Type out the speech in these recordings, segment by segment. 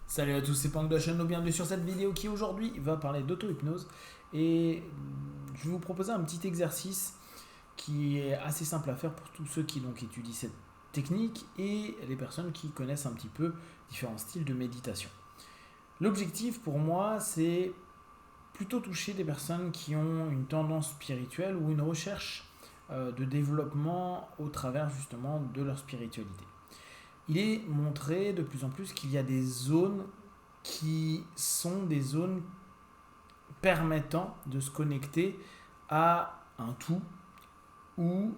Salut à tous, c'est Pang de la chaîne, bienvenue sur cette vidéo qui aujourd'hui va parler d'auto-hypnose et je vais vous proposer un petit exercice qui est assez simple à faire pour tous ceux qui donc étudient cette technique et les personnes qui connaissent un petit peu différents styles de méditation. L'objectif pour moi c'est plutôt toucher des personnes qui ont une tendance spirituelle ou une recherche de développement au travers justement de leur spiritualité. Il est montré de plus en plus qu'il y a des zones qui sont des zones permettant de se connecter à un tout ou,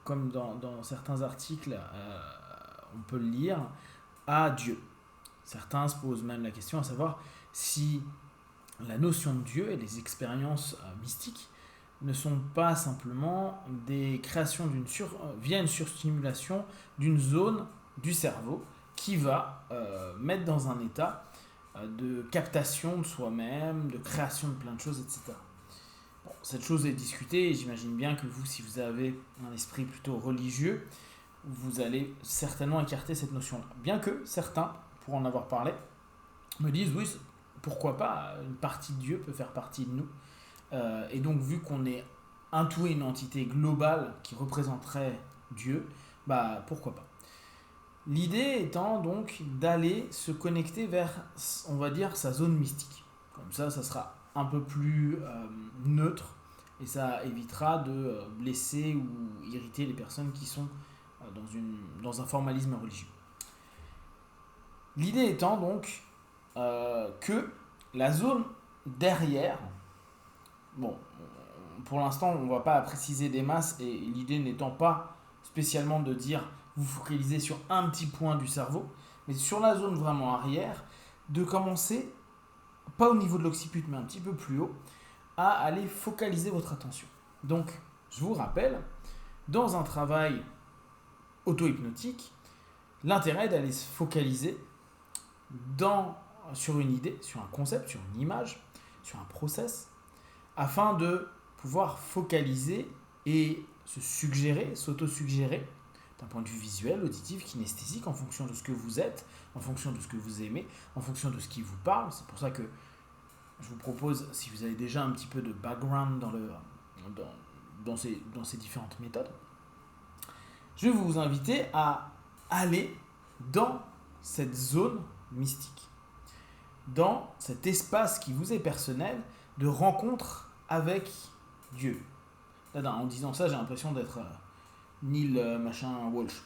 comme dans certains articles, on peut le lire, à Dieu. Certains se posent même la question à savoir si la notion de Dieu et les expériences mystiques ne sont pas simplement des créations via une surstimulation d'une zone du cerveau qui va mettre dans un état de captation de soi-même, de création de plein de choses, etc. Bon, cette chose est discutée et j'imagine bien que vous, si vous avez un esprit plutôt religieux, vous allez certainement écarter cette notion-là. Bien que certains, pour en avoir parlé, me disent oui, pourquoi pas, une partie de Dieu peut faire partie de nous. Et donc, vu qu'on est un tout et une entité globale qui représenterait Dieu, bah pourquoi pas. L'idée étant donc d'aller se connecter vers, on va dire, sa zone mystique. Comme ça sera un peu plus neutre et ça évitera de blesser ou irriter les personnes qui sont dans un formalisme religieux. L'idée étant donc que la zone derrière, bon, pour l'instant on ne va pas préciser des masses et l'idée n'étant pas spécialement de dire vous focalisez sur un petit point du cerveau, mais sur la zone vraiment arrière, de commencer, pas au niveau de l'occiput, mais un petit peu plus haut, à aller focaliser votre attention. Donc, je vous rappelle, dans un travail auto-hypnotique, l'intérêt est d'aller se focaliser sur une idée, sur un concept, sur une image, sur un process, afin de pouvoir focaliser et se suggérer, s'auto-suggérer d'un point de vue visuel, auditif, kinesthésique, en fonction de ce que vous êtes, en fonction de ce que vous aimez, en fonction de ce qui vous parle. C'est pour ça que je vous propose, si vous avez déjà un petit peu de background dans ces différentes méthodes, je vais vous inviter à aller dans cette zone mystique, dans cet espace qui vous est personnel de rencontre avec Dieu. Là, en disant ça, j'ai l'impression d'être Neil machin Walsh.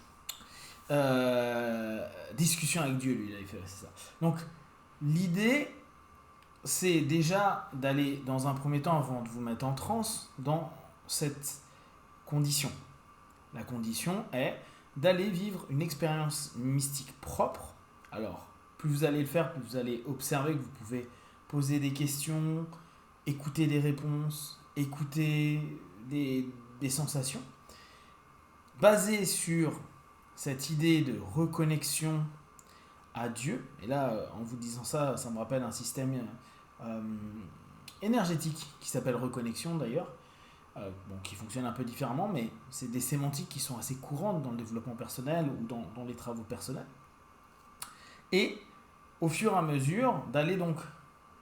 Discussion avec Dieu, lui, il avait fait, c'est ça. Donc, l'idée, c'est déjà d'aller, dans un premier temps, avant de vous mettre en transe, dans cette condition. La condition est d'aller vivre une expérience mystique propre. Alors, plus vous allez le faire, plus vous allez observer que vous pouvez poser des questions, écouter des réponses, écouter des sensations. Basé sur cette idée de reconnexion à Dieu, et là, en vous disant ça, ça me rappelle un système énergétique qui s'appelle reconnexion d'ailleurs, qui fonctionne un peu différemment, mais c'est des sémantiques qui sont assez courantes dans le développement personnel ou dans les travaux personnels. Et au fur et à mesure, d'aller donc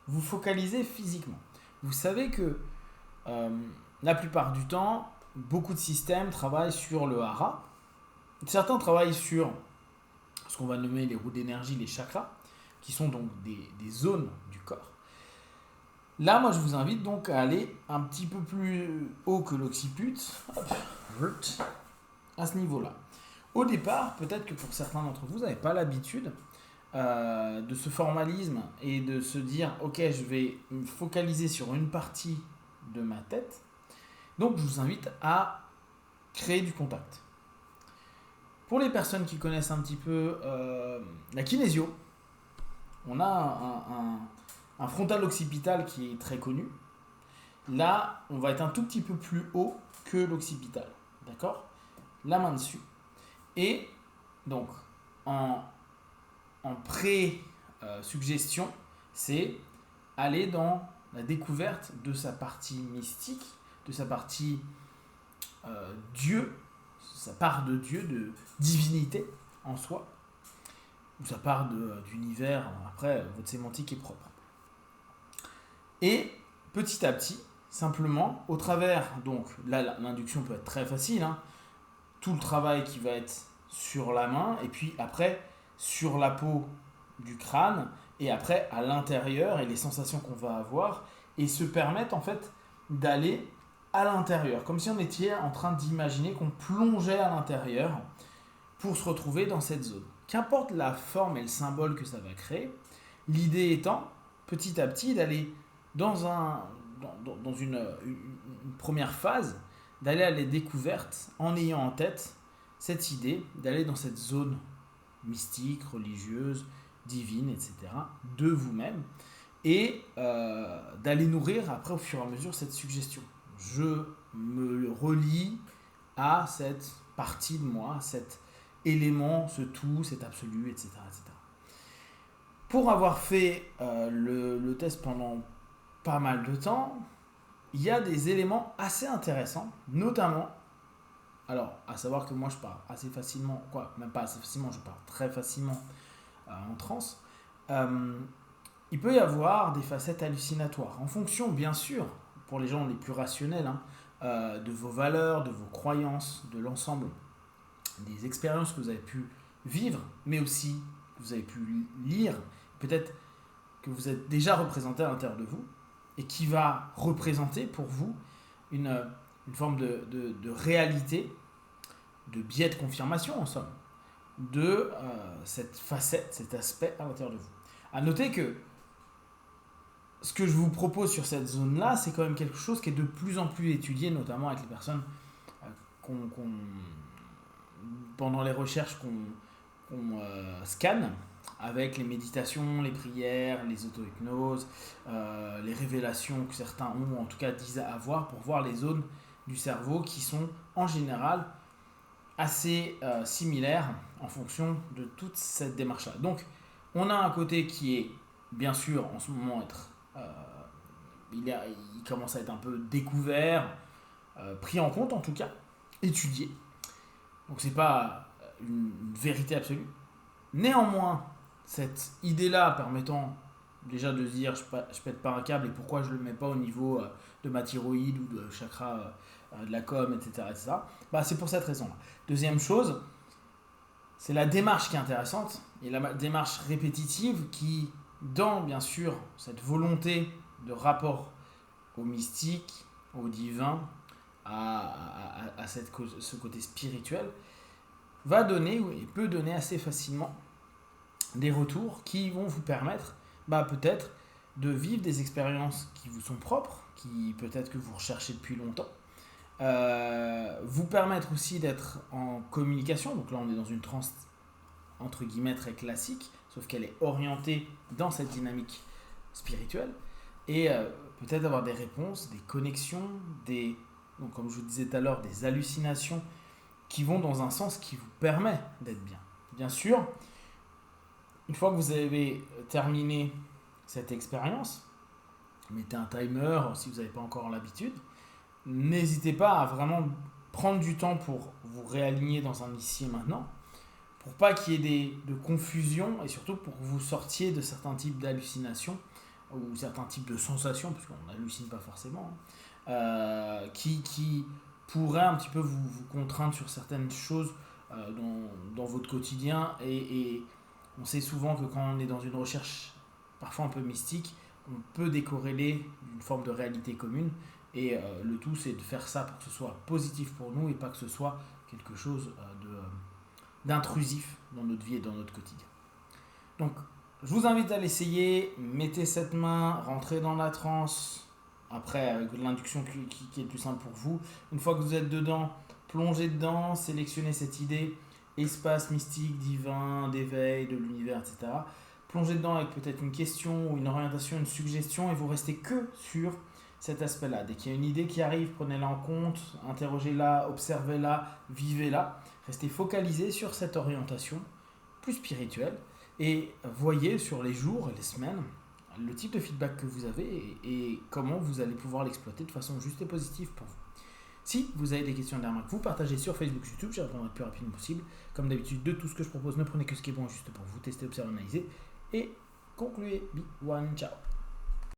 vous focaliser physiquement. Vous savez que la plupart du temps, beaucoup de systèmes travaillent sur le hara. Certains travaillent sur ce qu'on va nommer les roues d'énergie, les chakras, qui sont donc des zones du corps. Là, moi, je vous invite donc à aller un petit peu plus haut que l'occiput, à ce niveau-là. Au départ, peut-être que pour certains d'entre vous, vous n'avez pas l'habitude de ce formalisme et de se dire ok, je vais me focaliser sur une partie de ma tête. Donc, je vous invite à créer du contact. Pour les personnes qui connaissent un petit peu la kinésio, on a un frontal occipital qui est très connu. Là, on va être un tout petit peu plus haut que l'occipital. D'accord ? La main dessus. Et donc, en pré-suggestion, c'est aller dans la découverte de sa partie mystique, de sa partie Dieu, sa part de Dieu, de divinité en soi. ou ça part d'univers. Après, votre sémantique est propre. Et petit à petit, simplement, au travers, donc là, l'induction peut être très facile, hein, tout le travail qui va être sur la main, et puis après, sur la peau du crâne, et après, à l'intérieur, et les sensations qu'on va avoir, et se permettre, en fait, d'aller à l'intérieur, comme si on était en train d'imaginer qu'on plongeait à l'intérieur pour se retrouver dans cette zone. Qu'importe la forme et le symbole que ça va créer, l'idée étant, petit à petit, d'aller dans une première phase, d'aller à la découverte en ayant en tête cette idée d'aller dans cette zone mystique, religieuse, divine, etc., de vous-même, et d'aller nourrir après au fur et à mesure cette suggestion. Je me relie à cette partie de moi, cet élément, ce tout, cet absolu, etc. etc. Pour avoir fait le test pendant pas mal de temps, il y a des éléments assez intéressants, notamment, alors à savoir que moi je pars assez facilement, même pas assez facilement, je pars très facilement en transe. Il peut y avoir des facettes hallucinatoires, en fonction bien sûr, pour les gens les plus rationnels, de vos valeurs, de vos croyances, de l'ensemble des expériences que vous avez pu vivre, mais aussi que vous avez pu lire, peut-être que vous êtes déjà représenté à l'intérieur de vous, et qui va représenter pour vous une forme de réalité, de biais de confirmation en somme, de cette facette, cet aspect à l'intérieur de vous. À noter que ce que je vous propose sur cette zone-là, c'est quand même quelque chose qui est de plus en plus étudié, notamment avec les personnes pendant les recherches qu'on scanne, avec les méditations, les prières, les auto-hypnoses, les révélations que certains ont, ou en tout cas disent avoir, pour voir les zones du cerveau qui sont en général assez similaires en fonction de toute cette démarche-là. Donc, on a un côté qui est, bien sûr, en ce moment, il commence à être un peu découvert, pris en compte en tout cas, étudié. Donc, c'est pas une vérité absolue. Néanmoins, cette idée-là permettant déjà de se dire je pète pas un câble et pourquoi je le mets pas au niveau de ma thyroïde ou de chakra de la com, etc. etc. C'est pour cette raison-là. Deuxième chose, c'est la démarche qui est intéressante et la démarche répétitive qui, dans bien sûr cette volonté de rapport au mystique, au divin, à ce côté spirituel, va donner et peut donner assez facilement des retours qui vont vous permettre peut-être de vivre des expériences qui vous sont propres, qui peut-être que vous recherchez depuis longtemps, vous permettre aussi d'être en communication. Donc là on est dans une transe entre guillemets très classique, sauf qu'elle est orientée dans cette dynamique spirituelle, et peut-être avoir des réponses, des connexions, donc comme je vous disais tout à l'heure, des hallucinations qui vont dans un sens qui vous permet d'être bien. Bien sûr, une fois que vous avez terminé cette expérience, mettez un timer si vous n'avez pas encore l'habitude. N'hésitez pas à vraiment prendre du temps pour vous réaligner dans un ici et maintenant, pour pas qu'il y ait de confusion et surtout pour que vous sortiez de certains types d'hallucinations ou certains types de sensations, parce qu'on n'hallucine pas forcément, qui pourraient un petit peu vous contraindre sur certaines choses dans votre quotidien. Et on sait souvent que quand on est dans une recherche parfois un peu mystique, on peut décorréler d'une forme de réalité commune. Et le tout, c'est de faire ça pour que ce soit positif pour nous et pas que ce soit quelque chose d'intrusif dans notre vie et dans notre quotidien. Donc, je vous invite à l'essayer. Mettez cette main, rentrez dans la transe. Après, avec l'induction qui est le plus simple pour vous. Une fois que vous êtes dedans, plongez dedans, sélectionnez cette idée, espace mystique, divin, d'éveil, de l'univers, etc. Plongez dedans avec peut-être une question ou une orientation, une suggestion, et vous restez que sur cet aspect-là. Dès qu'il y a une idée qui arrive, prenez-la en compte, interrogez-la, observez-la, vivez-la. Restez focalisé sur cette orientation plus spirituelle et voyez sur les jours et les semaines le type de feedback que vous avez et comment vous allez pouvoir l'exploiter de façon juste et positive pour vous. Si vous avez des questions de la remarque, vous partagez sur Facebook, YouTube, j'y répondrai le plus rapidement possible. Comme d'habitude, de tout ce que je propose, ne prenez que ce qui est bon juste pour vous, tester, observer, analyser et concluez. Be one, ciao.